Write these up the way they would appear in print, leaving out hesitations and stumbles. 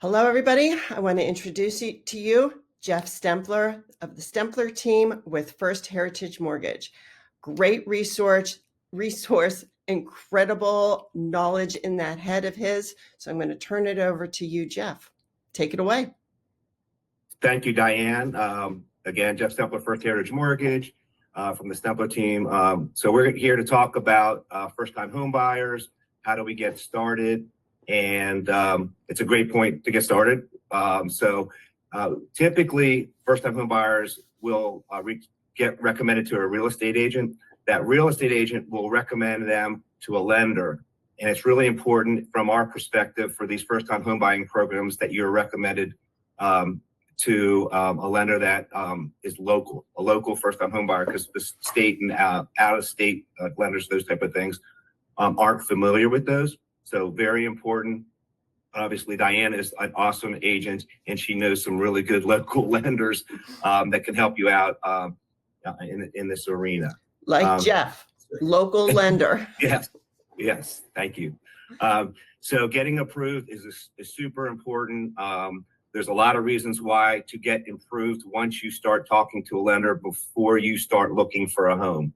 Hello, everybody. I want to introduce you to you, Jeff Stempler of the Stempler team with First Heritage Mortgage. Great resource, incredible knowledge in that head of his. So I'm going to turn it over to you, Jeff. Take it away. Thank you, Diane. Again, Jeff Stempler, First Heritage Mortgage from the Stempler team. So we're here to talk about first-time home buyers. How do we get started? And it's a great point to get started. Typically, first-time home buyers will get recommended to a real estate agent. That real estate agent will recommend them to a lender. And it's really important from our perspective for these first-time home buying programs that you're recommended to a lender that is local, a local first-time home buyer, because the state and out-of-state lenders, those type of things, aren't familiar with those. So very important. Obviously, Diane is an awesome agent, and she knows some really good local lenders that can help you out in this arena. Like Jeff, local lender. Yes, thank you. So getting approved is super important. There's a lot of reasons why to get improved once you start talking to a lender before you start looking for a home.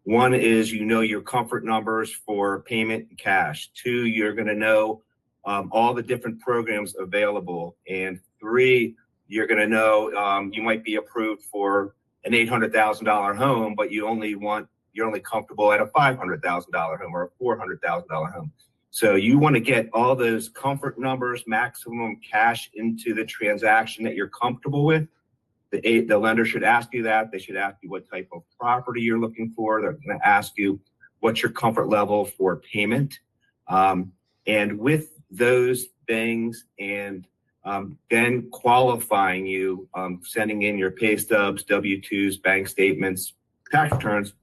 One is your comfort numbers for payment and cash. Two, you're going to know all the different programs available. And three, you're going to know you might be approved for an $800,000 home, but you're only comfortable at a $500,000 home or a $400,000 home. So you want to get all those comfort numbers, maximum cash into the transaction that you're comfortable with. The lender should ask you that. They should ask you what type of property you're looking for. They're going to ask you what's your comfort level for payment. And with those things and then qualifying you, sending in your pay stubs, W-2s, bank statements, tax returns,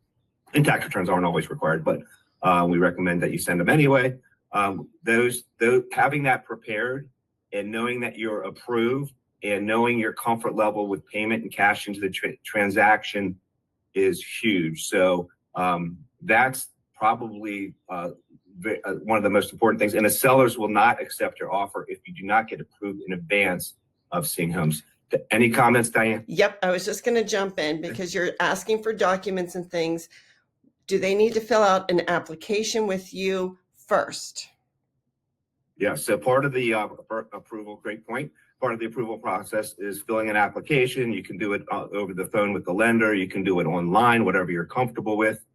and tax returns aren't always required, but we recommend that you send them anyway. Those having that prepared and knowing that you're approved and knowing your comfort level with payment and cash into the transaction is huge. So that's probably one of the most important things. And the sellers will not accept your offer if you do not get approved in advance of seeing homes. Any comments, Diane? Yep, I was just going to jump in because you're asking for documents and things. Do they need to fill out an application with you first? Yeah, so part of the approval, great point. Part of the approval process is filling an application. You can do it over the phone with the lender. You can do it online, whatever you're comfortable with.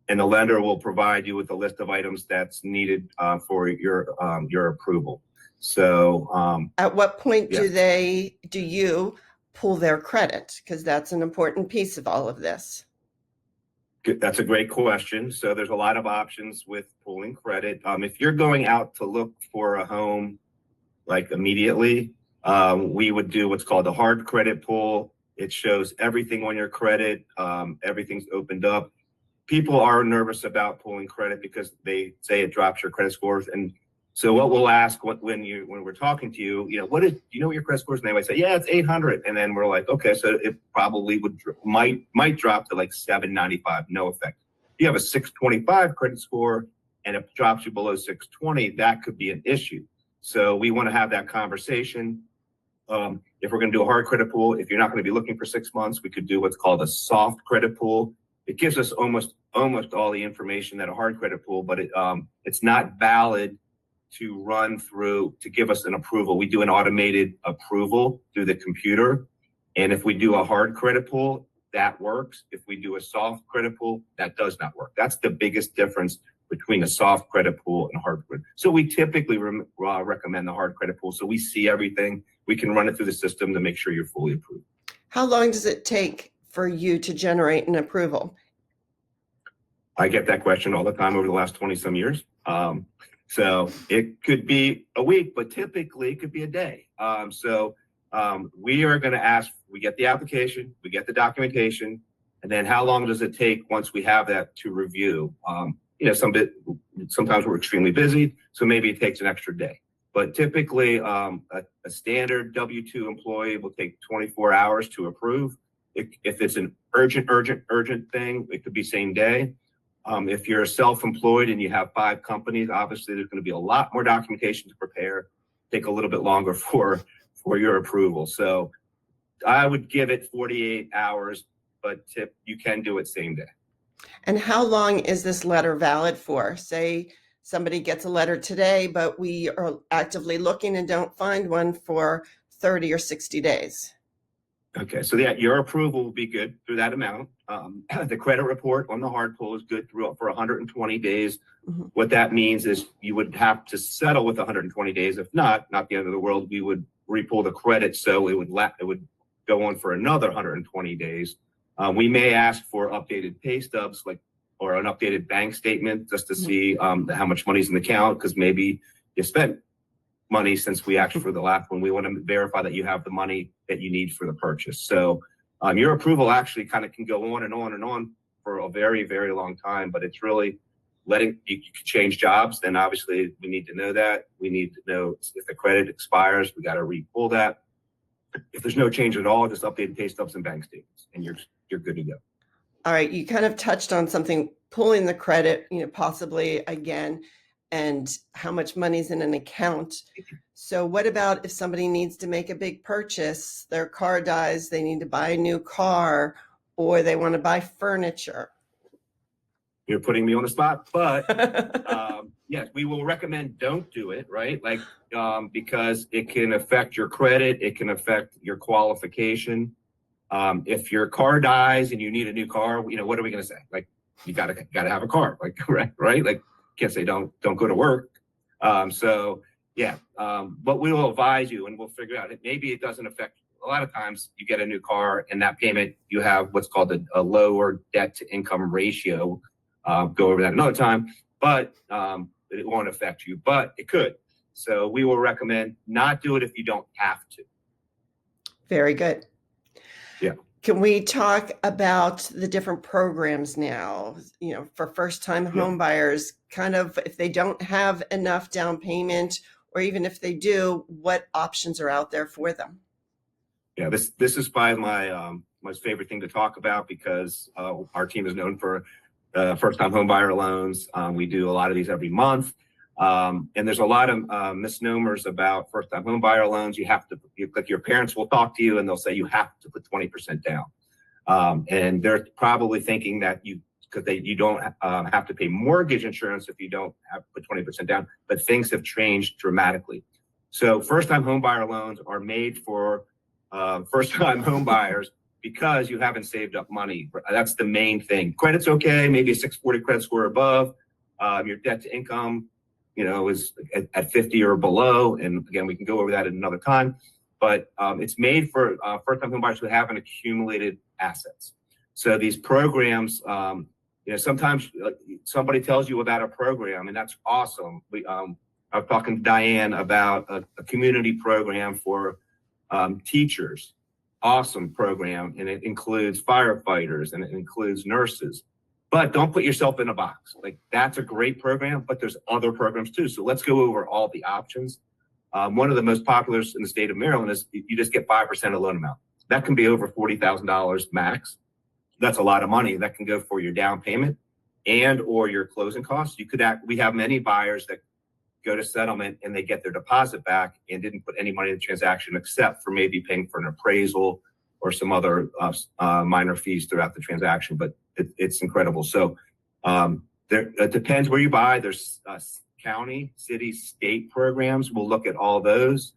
And the lender will provide you with a list of items that's needed for your approval. So at what point do you pull their credit? Because that's an important piece of all of this. That's a great question. So there's a lot of options with pulling credit. If you're going out to look for a home like immediately, we would do what's called a hard credit pull. It shows everything on your credit. Everything's opened up. People are nervous about pulling credit because they say it drops your credit scores. And so what we'll ask when we're talking to you, do you know what your credit scores? And they might say, yeah, it's 800. And then we're like, okay, so it probably might drop to like 795, no effect. If you have a 625 credit score and it drops you below 620, that could be an issue. So we want to have that conversation. If we're going to do a hard credit pull, if you're not going to be looking for 6 months, we could do what's called a soft credit pull. It gives us almost all the information that a hard credit pull, but it's not valid to run through to give us an approval. We do an automated approval through the computer. And if we do a hard credit pull, that works. If we do a soft credit pull, that does not work. That's the biggest difference between a soft credit pull and a hard credit. So we typically recommend the hard credit pull. So we see everything. We can run it through the system to make sure you're fully approved. How long does it take for you to generate an approval? I get that question all the time over the last 20 some years. So it could be a week, but typically it could be a day. We are going to ask, we get the application, we get the documentation, and then how long does it take once we have that to review? Sometimes we're extremely busy, so maybe it takes an extra day. But typically a standard W-2 employee will take 24 hours to approve. If it's an urgent thing, it could be same day. If you're self-employed and you have 5 companies, obviously there's going to be a lot more documentation to prepare. take a little bit longer for your approval. So I would give it 48 hours, but you can do it same day. And how long is this letter valid for? Say somebody gets a letter today, but we are actively looking and don't find one for 30 or 60 days. Okay, so yeah, your approval will be good through that amount. The credit report on the hard pull is good for 120 days. Mm-hmm. What that means is you would have to settle with 120 days. If not the end of the world. We would repull the credit, so it would go on for another 120 days. We may ask for updated pay stubs, or an updated bank statement, just to see how much money's in the account, because maybe you spent money since we asked for the last one. We want to verify that you have the money that you need for the purchase. So your approval actually kind of can go on and on and on for a very, very long time, but it's really you can change jobs. Then obviously we need to know that. We need to know if the credit expires, we got to re-pull that. If there's no change at all, just update pay stubs and bank statements, and you're good to go. All right, you kind of touched on something, pulling the credit, possibly again, and how much money's in an account. So what about if somebody needs to make a big purchase, their car dies, they need to buy a new car, or they want to buy furniture? You're putting me on the spot, but yes, we will recommend don't do it, right? Because it can affect your credit, it can affect your qualification. If your car dies and you need a new car, what are we going to say? You gotta have a car, right? Can't say don't go to work. So yeah, but we will advise you, and we'll figure out. Maybe it doesn't affect. A lot of times you get a new car, and that payment, you have what's called a lower debt to income ratio. Go over that another time, but it won't affect you, but it could. So we will recommend not do it if you don't have to. Very good. Yeah. Can we talk about the different programs now, for first-time home buyers, kind of if they don't have enough down payment, or even if they do, what options are out there for them? Yeah, this is probably my most favorite thing to talk about, because our team is known for first-time home buyer loans. We do a lot of these every month. And there's a lot of misnomers about first-time home buyer loans. Your parents will talk to you and they'll say you have to put 20% down. And they're probably thinking that you don't have to pay mortgage insurance if you don't have put 20% down, but things have changed dramatically. So first-time home buyer loans are made for first-time home buyers because you haven't saved up money. That's the main thing. Credit's okay, maybe a 640 credit score above. Your debt to income, is at 50 or below. And again, we can go over that at another time. But it's made for first-time home buyers who haven't accumulated assets. So these programs, sometimes somebody tells you about a program, and that's awesome. I was talking to Diane about a community program for teachers. Awesome program, and it includes firefighters and it includes nurses. But don't put yourself in a box. That's a great program, but there's other programs too. So let's go over all the options. One of the most popular in the state of Maryland is you just get 5% of loan amount. That can be over $40,000 max. That's a lot of money. That can go for your down payment and or your closing costs. We have many buyers that go to settlement and they get their deposit back and didn't put any money in the transaction except for maybe paying for an appraisal or some other minor fees throughout the transaction. But it's incredible. So it depends where you buy. There's county, city, state programs. We'll look at all those.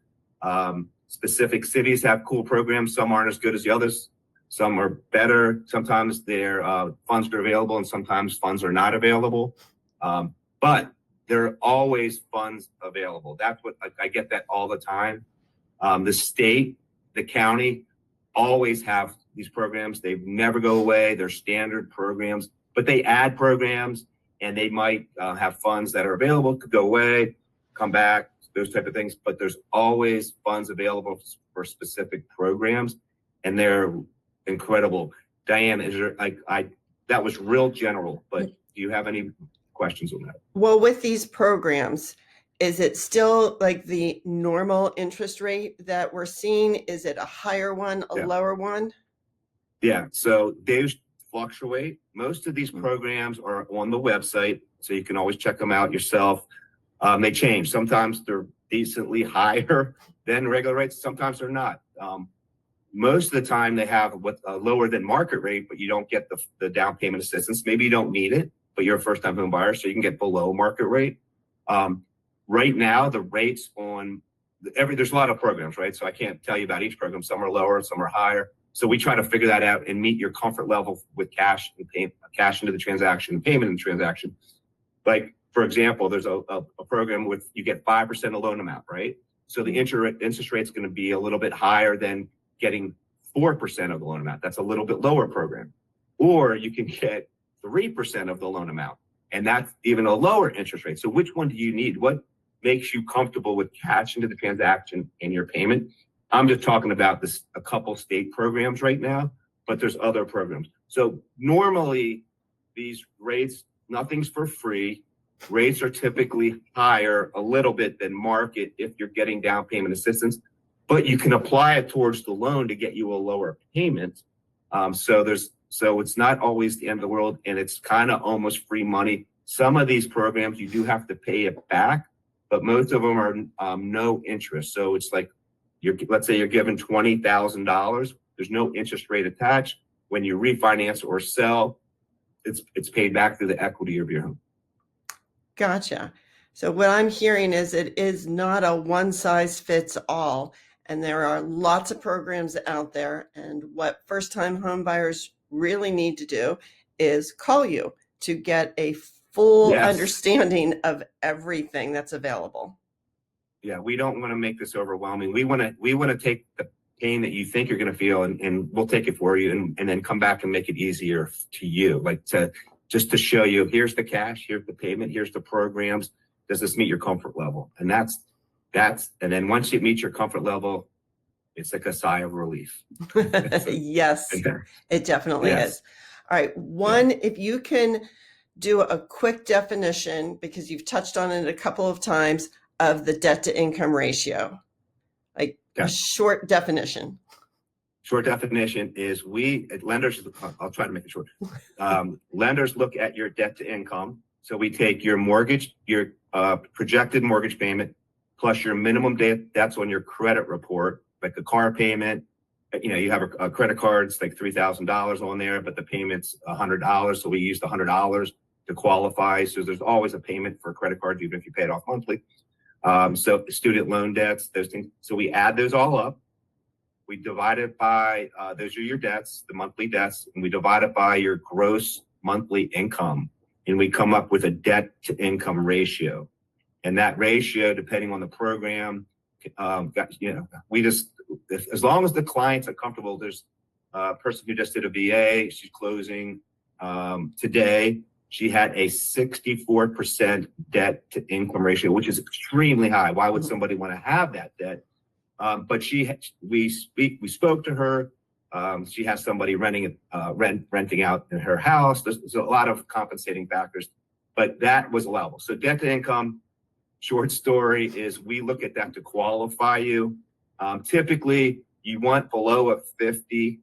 Specific cities have cool programs. Some aren't as good as the others. Some are better. Sometimes their funds are available and sometimes funds are not available. But there are always funds available. That's what I get that all the time. The state, the county always have these programs. They never go away. They're standard programs, but they add programs and they might have funds that are available, could go away, come back, those type of things. But there's always funds available for specific programs, and they're incredible. Diane, that was real general, but do you have any questions on that? Well, with these programs, is it still like the normal interest rate that we're seeing? Is it a higher one, a lower one? Yeah, so they fluctuate. Most of these programs are on the website, so you can always check them out yourself. They change. Sometimes they're decently higher than regular rates. Sometimes they're not. Most of the time they have a lower than market rate, but you don't get the down payment assistance. Maybe you don't need it, but you're a first time home buyer, so you can get below market rate. Right now, the rates on there's a lot of programs, right? So I can't tell you about each program. Some are lower, some are higher. So we try to figure that out and meet your comfort level with cash and cash into the transaction, payment in the transaction. Like, for example, there's a program with, you get 5% of loan amount, right? So the interest rate's going to be a little bit higher than getting 4% of the loan amount. That's a little bit lower program. Or you can get 3% of the loan amount, and that's even a lower interest rate. So which one do you need? What makes you comfortable with cash into the transaction and your payment? I'm just talking about a couple state programs right now, but there's other programs. So normally these rates, nothing's for free. Rates are typically higher a little bit than market if you're getting down payment assistance, but you can apply it towards the loan to get you a lower payment. So it's not always the end of the world, and it's kind of almost free money. Some of these programs you do have to pay it back, but most of them are no interest. So it's like, let's say you're given $20,000. There's no interest rate attached. When you refinance or sell, it's paid back through the equity of your home. Gotcha. So what I'm hearing is it is not a one size fits all, and there are lots of programs out there. And what first time home buyers really need to do is call you to get a full understanding of everything that's available. Yeah, we don't want to make this overwhelming. We want to take the pain that you think you're going to feel, and we'll take it for you, and then come back and make it easier to you, like just to show you, here's the cash, here's the payment, here's the programs. Does this meet your comfort level? And and then once it meets your comfort level, it's like a sigh of relief. Yes, it definitely is. All right. If you can do a quick definition, because you've touched on it a couple of times, of the debt to income ratio, like a short definition. Short definition is lenders, I'll try to make it short. Lenders look at your debt to income. So we take your mortgage, your projected mortgage payment, plus your minimum debts on your credit report, like the car payment. You have a credit card, it's like $3,000 on there, but the payment's $100. So we use the $100 to qualify. So there's always a payment for a credit card, even if you pay it off monthly. So student loan debts, those things. So we add those all up. We divide it by, those are your debts, the monthly debts, and we divide it by your gross monthly income. And we come up with a debt to income ratio. And that ratio, depending on the program, as long as the clients are comfortable. There's a person who just did a VA, she's closing today. She had a 64% debt to income ratio, which is extremely high. Why would somebody want to have that debt? But we spoke to her. She has somebody renting out in her house. There's a lot of compensating factors, but that was allowable. So debt to income, short story is we look at that to qualify you. Typically, you want below a 50%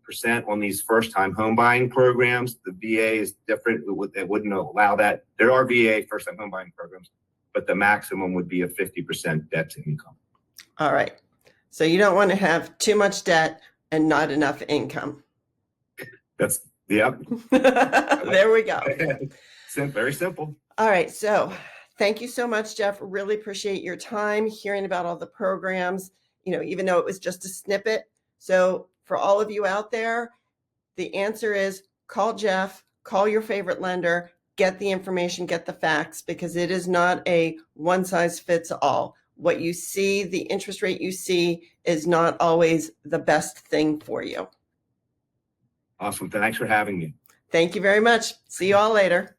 on these first time home buying programs. The VA is different. It wouldn't allow that. There are VA first time home buying programs, but the maximum would be a 50% debt to income. All right. So you don't want to have too much debt and not enough income. Yep. There we go. Very simple. All right. So thank you so much, Jeff. Really appreciate your time hearing about all the programs, even though it was just a snippet. So for all of you out there, the answer is call Jeff, call your favorite lender, get the information, get the facts, because it is not a one size fits all. What you see, the interest rate you see, is not always the best thing for you. Awesome. Thanks for having me. Thank you very much. See you all later.